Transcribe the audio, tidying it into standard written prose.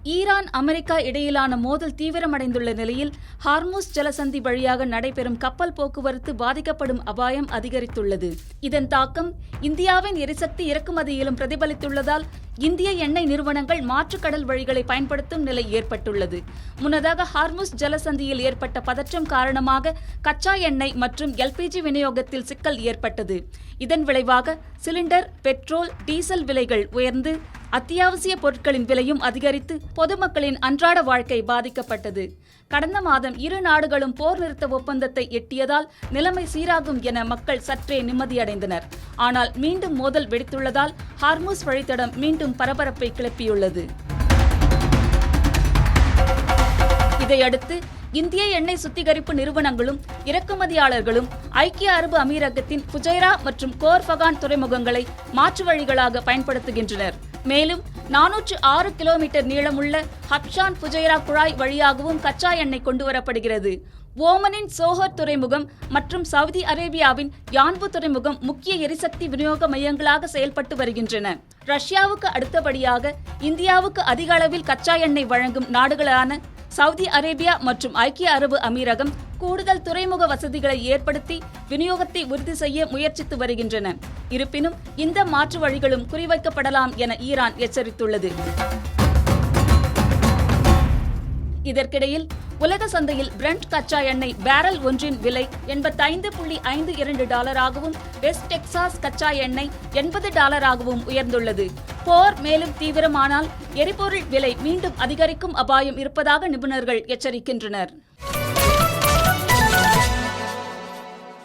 Iran America இடையிலான மோதல் தீவிரமடைந்துள்ள நிலையில் ஹார்முஸ் ஜலசந்தி வழியாக நடைபெறும் கப்பல் போக்குவரத்து பாதிக்கப்படும் அபாயம் அதிகரித்துள்ளது. இதன் தாக்கம் இந்தியாவின் எரிசக்தி இறக்குமதியிலும் பிரதிபலித்துள்ளதால் இந்திய எண்ணெய் நிறுவனங்கள் மாற்றுக் கடல் வழிகளை பயன்படுத்தும் நிலை ஏற்பட்டுள்ளது. முன்னதாக ஹார்முஸ் ஜலசந்தியில் ஏற்பட்ட பதற்றம் காரணமாக கச்சா எண்ணெய் மற்றும் எல்பிஜி விநியோகத்தில் சிக்கல் ஏற்பட்டது. இதன் விளைவாக சிலிண்டர், பெட்ரோல், டீசல் விலைகள் உயர்ந்து அத்தியாவசிய பொருட்களின் விலையும் அதிகரித்து பொதுமக்களின் அன்றாட வாழ்க்கை பாதிக்கப்பட்டது. கடந்த மாதம் இரு நாடுகளும் போர் நிறுத்த ஒப்பந்தத்தை எட்டியதால் நிலைமை சீராகும் என மக்கள் சற்றே நிம்மதியடைந்தனர். ஆனால் மீண்டும் மோதல் வெடித்துள்ளதால் ஹார்முஸ் வழித்தடம் மீண்டும் பரபரப்பை கிளப்பியுள்ளது. இதையடுத்து இந்திய எண்ணெய் சுத்திகரிப்பு நிறுவனங்களும் இறக்குமதியாளர்களும் ஐக்கிய அரபு அமீரகத்தின் ஃபுஜைரா மற்றும் கோர்ஃபகான் துறைமுகங்களை மாற்று வழிகளாக பயன்படுத்துகின்றனர். மேலும் 406 கிலோமீட்டர் நீளமுள்ள ஹப்ஷான் ஃபுஜைரா குழாய் வழியாகவும் கச்சா எண்ணெய் கொண்டுவரப்படுகிறது. ஓமனின் சோஹர் துறைமுகம் மற்றும் சவுதி அரேபியாவின் யான்பு துறைமுகம் முக்கிய எரிசக்தி விநியோக மையங்களாக செயல்பட்டு வருகின்றன. ரஷ்யாவுக்கு அடுத்தபடியாக இந்தியாவுக்கு அதிக அளவில் கச்சா எண்ணெய் வழங்கும் நாடுகளான சவுதி அரேபியா மற்றும் ஐக்கிய அரபு அமீரகம் கூடுதல் துறைமுக வசதிகளை ஏற்படுத்தி விநியோகத்தை உறுதி செய்ய முயற்சித்து வருகின்றன. இருப்பினும் இந்த மாற்று வழிகளும் குறிவைக்கப்படலாம் என ஈரான் எச்சரித்துள்ளது. இதற்கிடையில் உலக சந்தையில் பிரெண்ட் கச்சா எண்ணெய் பேரல் ஒன்றின் விலை $85.52 வெஸ்ட் டெக்சாஸ் கச்சா எண்ணெய் $80 உயர்ந்துள்ளது. போர் மேலும் தீவிரமானால் எரிபொருள் விலை மீண்டும் அதிகரிக்கும் அபாயம் இருப்பதாக நிபுணர்கள் எச்சரிக்கின்றனர்.